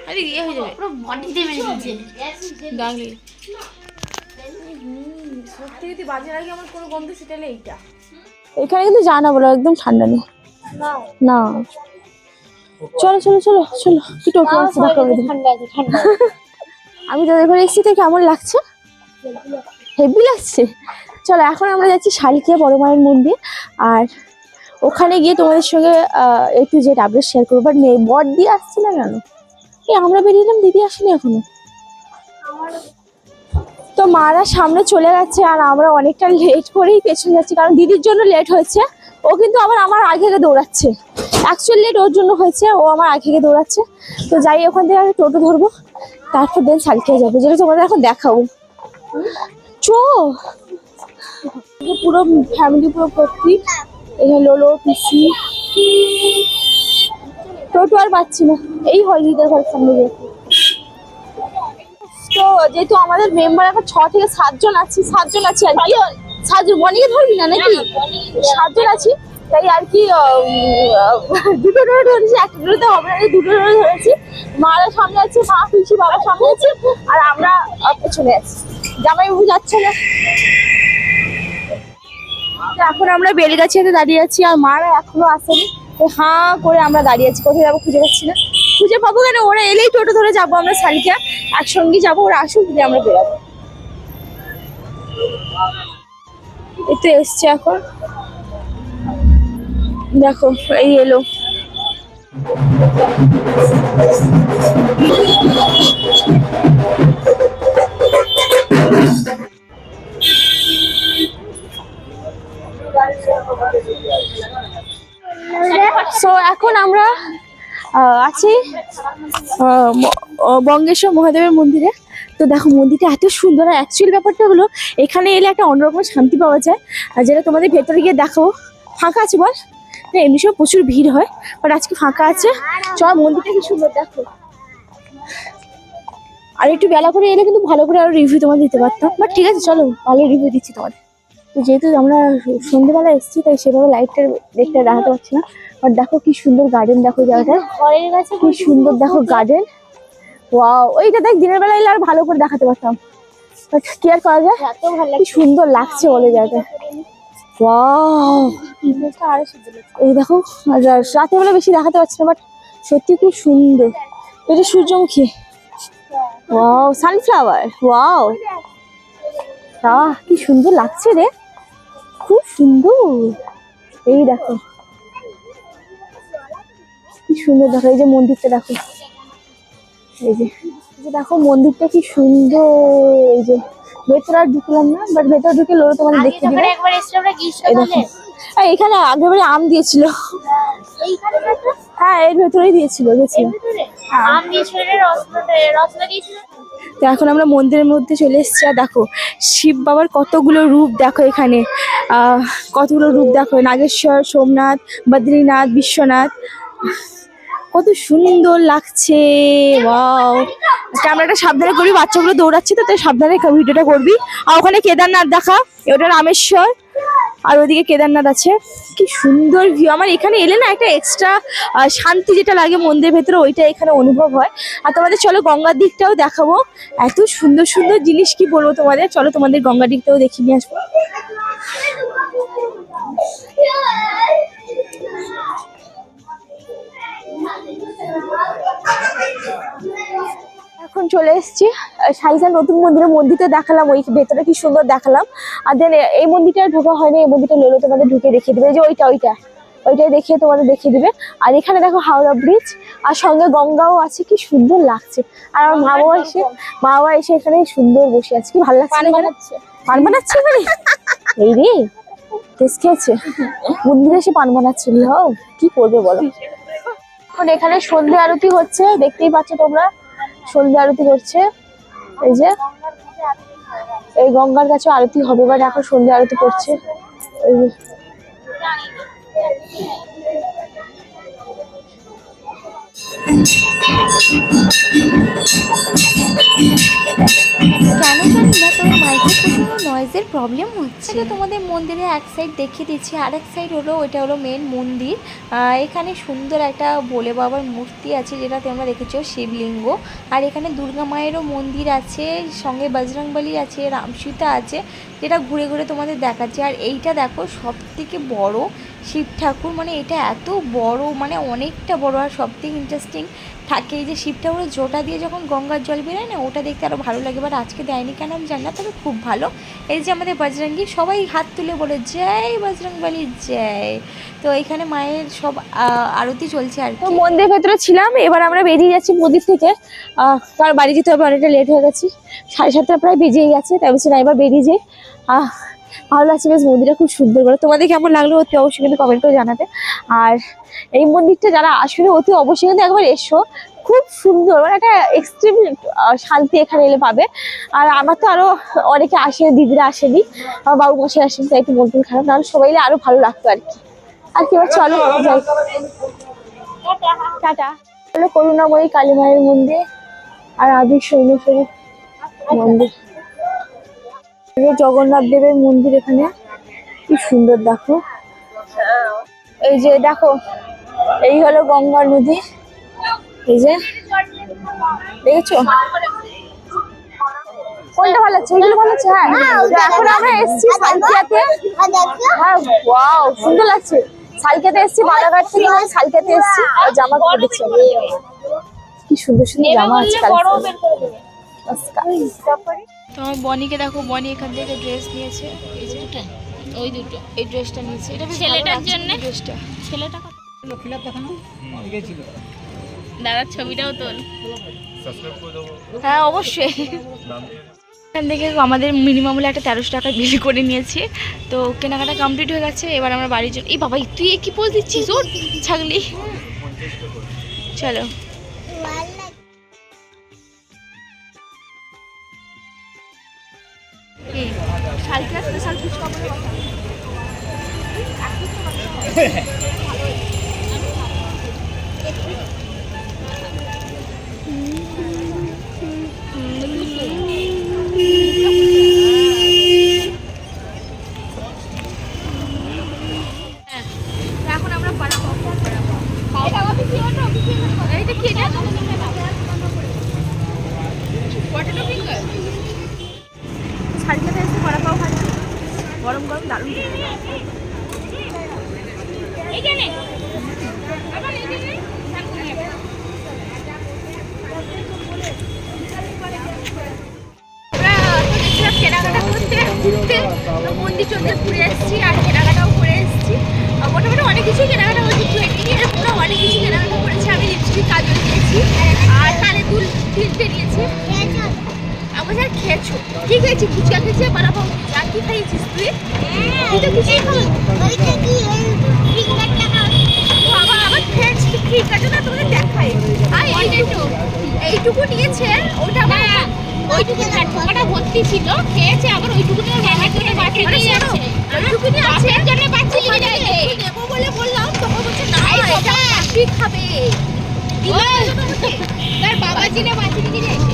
আরে ইয়ে হয়ে যাবে, পুরো বডিতে মেরে দিয়েছে। দাগলি সত্যি যদি বাজে লাগে আমার কোনো গন্ধ সেটালে এইটা। এখানে কিন্তু জানা বলো একদম ঠান্ডা নেই না। চলো চলো চলো চলো, কি টোটো আছে দেখো। ঠান্ডা আছে, ঠান্ডা। আমি তোদের ঘরে এসেছি তো কেমন লাগছে? হেভি লাগছে। চলো এখন আমরা যাচ্ছি শালিকিয়া বড় মায়ের মন্দির, আর ওখানে গিয়ে তোমাদের সঙ্গে একটু যে আপডেট শেয়ার করবো। বাট বর দিয়ে আসছে না কেন? এই আমরা বেরিয়েলাম, দিদি আসেনি এখনো। তো মারা সামনে চলে গেছে আর আমরা অনেকটা লেট করেই পেছনে যাচ্ছি, কারণ দিদির জন্য লেট হয়েছে। ও কিন্তু আবার আমার আগে দৌড়াচ্ছে, অ্যাকচুয়ালি লেট ওর জন্য হয়েছে, ও আমার আগে দৌড়াচ্ছে। তো যাই ওখান থেকে আমি টোটো ধরবো, তারপর দেন শালিকিয়া যাবো, যেটা তোমাদের এখন দেখাবো। চো পুরো ফ্যামিলি পুরো ভর্তি, এখানে লোলো পিসি। টোটো আর পাচ্ছি না, এই হয় দিদার ঘরের সামনে গিয়ে। তো যেহেতু আমাদের মেম্বার এখন 6 থেকে 7 জন আছি আর কি, 7 জন মর্নিংয়ে ধরবি না নাকি? 7 জন আছি, তাই আর কি দুটো টোটো ধরেছি, একটা টোটোতে হবে না, দুটো টোটো ধরেছি। মারা সামনে আছে, মা পিসি বাবা সামনে আছে, আর আমরা পেছনে আছি। জামাইবাবু যাচ্ছে না। এখন আমরা বেলগাছিয়াতে দাঁড়িয়ে আছি আর মারা এখনো আসেনি। হাঁ করে আমরা দাঁড়িয়ে আছি, কোথায় যাবো খুঁজে পাচ্ছি না। খুঁজে পাবো কেন, ওরা এলেই টোটো ধরে যাবো আমরা শালিকিয়া, একসঙ্গে যাবো, ওরা আসুক দিয়ে আমরা বেরাবো। এই তো এসছে এখন, দেখো এই এলো। সো এখন আমরা আছি বঙ্গেশ্বর মহাদেবের মন্দিরে। তো দেখো মন্দিরটা এত সুন্দর, আর অ্যাকচুয়াল ব্যাপারটা হলো এখানে এলে একটা অন্যরকম শান্তি পাওয়া যায়, আর যেটা তোমাদের ভেতরে গিয়ে দেখাবো। ফাঁকা আছে বল না, এমনি সময় প্রচুর ভিড় হয়, বাট আজকে ফাঁকা আছে। চল মন্দিরটা কি সুন্দর দেখো। আর একটু বেলা করে এলে কিন্তু ভালো করে আরো রিভিউ তোমাদের দিতে পারতাম, বাট ঠিক আছে চলো ভালো রিভিউ দিচ্ছি তোমাদের। তো যেহেতু আমরা সন্ধ্যেবেলা এসেছি তাই সেভাবে লাইটটা দেখতে দেখাতে পারছি না, বাট দেখো কি সুন্দর গার্ডেন, দেখো জায়গাটা ঘরের কাছে কি সুন্দর, দেখো গার্ডেন। ওয়াও, ওইটা দেখ দিনের বেলা এলে আর ভালো করে দেখাতে পারতাম, বাট কি আর করা যায়। এত ভালো কি লাগছে, সুন্দর লাগছে বলে জায়গাটা। ওয়াও, আরো সুন্দর লাগছে। এই দেখো রাতের বেলা বেশি দেখাতে পারছি না, বাট সত্যি খুব সুন্দর। এটা সূর্যমুখী। Wow, sunflower. ওয়াও, কি সুন্দর লাগছে রে, খুব সুন্দর। এই দেখো কি সুন্দর, দেখো এই যে মন্দিরটা দেখো, এই যে দেখো মন্দিরটা কি সুন্দর। এই যে ভেতরে আর ঢুকলাম না, বাট ভেতরে ঢুকে লোলো তোমাদের দেখতে দিবে। একবার এসেছিলাম না গ্রীষ্মকালে, এখানে আগেবারে আম দিয়েছিল। এইখানে হ্যাঁ এর ভেতরেই দিয়েছিল, গেছিল। আম দিয়েছিল, রসনা দিয়েছিল। তো এখন আমরা মন্দিরের মধ্যে চলে এসেছি, আর দেখো শিব বাবার কতগুলো রূপ দেখো এখানে, কতগুলো রূপ দেখো, নাগেশ্বর, সোমনাথ, বদ্রীনাথ, বিশ্বনাথ, কত সুন্দর লাগছে। ওয়াও, ক্যামেরাটা সাবধানে করবি, বাচ্চাগুলো দৌড়াচ্ছে তো, তাই সাবধানে ভিডিওটা করবি। আর ওখানে কেদারনাথ দেখা, ওটা রামেশ্বর, আর ওদিকে কেদারনাথ আছে। কি সুন্দর ভিউ, আমার এখানে এলে না একটা এক্সট্রা শান্তি যেটা লাগে মন্দিরের ভেতরে, ওইটা এখানে অনুভব হয়। আর তোমাদের চলো গঙ্গার দিকটাও দেখাবো, এত সুন্দর সুন্দর জিনিস কি বলবো তোমাদের। চলো তোমাদের গঙ্গার দিকটাও দেখিয়ে নিয়ে আসবো। এখন চলে এসেছি শালিকার নতুন মন্দিরটা দেখালাম, ওই ভেতরে কি সুন্দর দেখালাম। আর দেন এই মন্দিরটা ঢোকা হয়নি, এই মন্দিরটা লোলো তোমাদের ঢুকে দেখিয়ে দেবে, যে ওইটাই দেখিয়ে তোমাদের দেখিয়ে দিবে। আর এখানে দেখো হাওড়া ব্রিজ, আর সঙ্গে গঙ্গাও আছে, কি সুন্দর লাগছে। আর আমার মা বাবা এসে এখানে সুন্দর বসে আছে, কি ভালো লাগছে। পান বানাচ্ছে এখানে, এই রে টেস্ট খেয়েছে, মন্দিরে এসে পান বানাচ্ছে। কি করবে বলো। এখন এখানে সন্ধ্যে আরতি হচ্ছে, দেখতেই পাচ্ছ তোমরা, সন্ধ্যে আরতি করছে। এই যে এই গঙ্গার কাছে আরতি হবে, বাট এখন সন্ধ্যে আরতি করছে। জানি না তবে মাইকে প্রচুর নয়েজের প্রবলেম হচ্ছে। তোমাদের মন্দিরে এক সাইড দেখিয়ে দিচ্ছি, আর এক সাইড হলো ওইটা হলো মেন মন্দির। এখানে সুন্দর একটা ভোলে বাবার মূর্তি আছে, যেটা তোমরা দেখেছো শিবলিঙ্গ। আর এখানে দুর্গা মায়েরও মন্দির আছে, সঙ্গে বজরংবলী আছে, রামসীতা আছে, যেটা ঘুরে ঘুরে তোমাদের দেখাচ্ছে। আর এইটা দেখো সব থেকে বড় শিব ঠাকুর, মানে এটা এত বড়, মানে অনেকটা বড়। আর সব থেকে ইন্টারেস্টিং থাকে এই যে শিব ঠাকুরের জোটা দিয়ে যখন গঙ্গার জল বেরোয় না, ওটা দেখতে আরও ভালো লাগে। বাট আজকে দেয়নি কেন আমি জানি না, তবে খুব ভালো। এই যে আমাদের বজরঙ্গী, সবাই হাত তুলে বলে জয় বজরংবলী জয়। তো এখানে মায়ের সব আরতি চলছে আর তো কি। মন্দিরের ভেতরে ছিলাম, এবার আমরা বেরিয়ে যাচ্ছি মন্দির থেকে, কারণ বাড়ি যেতে হবে, অনেকটা লেট হয়ে গেছি, 7:30 প্রায় বেজেই গেছে। তাই বলছি না এবার বেরিয়ে যাই। ভালো লাগছে বেশ, মন্দিরটা খুব সুন্দর করে। তোমাদের কেমন লাগলো অতি অবশ্যই কিন্তু কমেন্ট করে জানাতে। আর এই মন্দিরটা যারা আসলে অতি অবশ্যই কিন্তু একবার এসো, খুব সুন্দর, মানে একটা এক্সট্রিম শান্তি এখানে এলে পাবে। আর আমার তো আরো অনেকে আসে, দিদিরা আসেনি, আমার বাবু মশাই আসেনি, তাই একটু মন টন খারাপ, নাহলে সবাই এলে আরো ভালো লাগতো আর কি। আর কি, এবার চলো যাই, টাটা। হলো করুণাময়ী কালী মায়ের মন্দির আর আদি সৈন্যেশ্বরী মন্দির, এই যে জগন্নাথ দেবের মন্দির। এখানে কি সুন্দর দেখো, এই যে দেখো, এই হলো গঙ্গা নদী, এই যে দেখেছো, কোনটা ভালো লাগছে? এগুলো ভালো লাগছে। হ্যাঁ, তো এখন আমরা এসেছি সালকিয়াতে। হ্যাঁ, ওয়াও, সুন্দর লাগছে। সালকিয়াতে এসেছি, বালাঘাট থেকে আমি সালকিয়াতে এসেছি। আর জামা কাপড় দেখছি, কি সুন্দর সুন্দর জামা আছে। তো আমার বনিকে দেখো, বনি এখান থেকে ড্রেস নিয়েছে, এই যে ওই দুটো, এই ড্রেসটা নিয়েছে, এটা ছেলেটার জন্য। ড্রেসটা ছেলেটা দাদার ছবিটাও তোল। হ্যাঁ অবশ্যই। এখান থেকে আমাদের মিনিমাম হলে একটা 1300 টাকা বিল করে নিয়েছি। তো কেনাকাটা কমপ্লিট হয়ে গেছে, এবার আমরা বাড়ির জন্য। এই বাবা, তুই কি পোজ দিচ্ছিস ওর ছাগলি? চলো। সালকিয়া স্পেশাল ফুচকা বলে এখন আমরা পাড়া এইটা কি, এটা পটেটো ফিঙ্গার। সালকিয়াতে এসে পাড়া পাও খাচ্ছি, গরম গরম দারুণ। কেনাকাটা করতে মন্দির চন্দির ঘুরে এসেছি, আর কেনাকাটাও করে এসেছি। মোটামুটি অনেক কিছুই কেনাকাটা হয়েছে, ট্রেনিংয়ের পুরো অনেক কিছু কেনাকাটা করেছি। আমি লিপস্টিক, কাজল নিয়েছি, আর কানে দুল 3টে নিয়েছি। আমার আর খেয়েছো কি খেয়েছি? ফুচকা খেয়েছি, বাড়া পাও খেয়েছি। আর কি খাইয়েছিস তুই? তুই তো কিছুই বাবা, আবার খেয়েছি ফিঙ্গারটা না, তোমাদের দেখাই। আর এইটুকু নিয়েছে, ওটা আমার ওইটুকু ঠোকাটা ভর্তি ছিল, খেয়েছে। আবার ওইটুকু নিয়ে রান্নার জন্য বাঁচিয়ে দিয়ে যাচ্ছে, ওইটুকু নিয়ে আছে জন্য বাঁচিয়ে দিয়ে যাচ্ছে। নেবো বলে বললাম, তখন বলছে না এটা কি খাবে, তার বাবাজি না বাঁচিয়ে দিয়ে যাচ্ছে।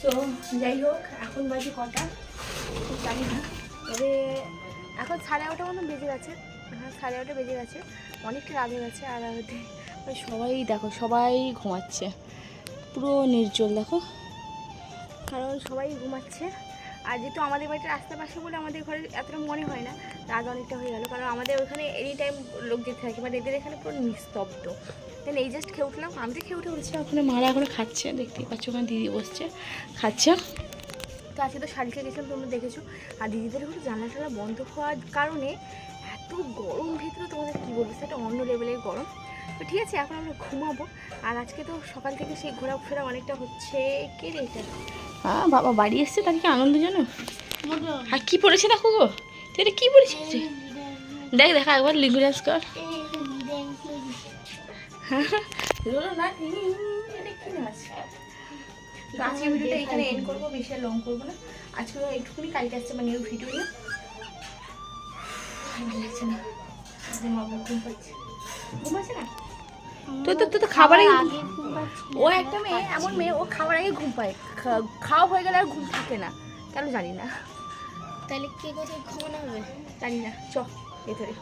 তো যাই হোক, এখন বাজে কটা জানি না, তবে এখন 11:30 মতো বেজে গেছে। হ্যাঁ, 11:30 বেজে গেছে, অনেকটা রাত হয়ে গেছে। আর সবাই দেখো, সবাই ঘুমাচ্ছে, পুরো নির্জল দেখো, কারণ সবাই ঘুমাচ্ছে। আর যেহেতু আমাদের বাড়িটা রাস্তার পাশে বলে আমাদের ঘরে এতটা মনে হয় না, রাত অনেকটা হয়ে গেল, কারণ আমাদের ওখানে এনি টাইম লোক যেতে থাকে, বাট এদের এখানে পুরো নিস্তব্ধ। দেন এই জাস্ট খেয়ে উঠলাম, আমি তো খেয়ে উঠে বলছিলাম, ওখানে মারা এখনো খাচ্ছে, দেখতেই পাচ্ছ, ওখানে দিদি বসছে খাচ্ছে। তো আজকে তো শাড়িকে গেছিলাম, তোমরা দেখেছো। আর দিদিদের একটু জানলা টালা বন্ধ হওয়ার কারণে এত গরম ভেতরে, তোমাদের কী বলবো, সেটা অন্য লেভেলের গরম। তো ঠিক আছে, এখন আমরা ঘুমাবো। আর আজকে তো সকাল থেকে সেই ঘোরাফেরা অনেকটা হচ্ছে। কে রে এটা? হ্যাঁ, বাবা বাড়ি এসছে, তার কি আনন্দ জানো। আর কি পড়েছে দেখো গো, তুই এটা কী পড়েছিস? দেখ দেখা একবার লিঙ্গু ডান্স কর। হ্যাঁ, এটা কি নাচ? তো আজকে ভিডিওটা এখানে এন্ড করবো, বেশি লং করবো না আজকে, একটুখানি কালকে আসছে মানে নিউ ভিডিও নিয়ে। ভালো লাগছে না, ঘুম পাচ্ছে, ঘুম পাচ্ছে না তো খাবারে ও একটা মেয়ে, এমন মেয়ে ও খাবার আগে ঘুম পায়, খাওয়া হয়ে গেলে আর ঘুম থাকে না, কেন জানি না। তাহলে কে কোথায় ঘুমানো হবে? জানি না, চ ভেতরে।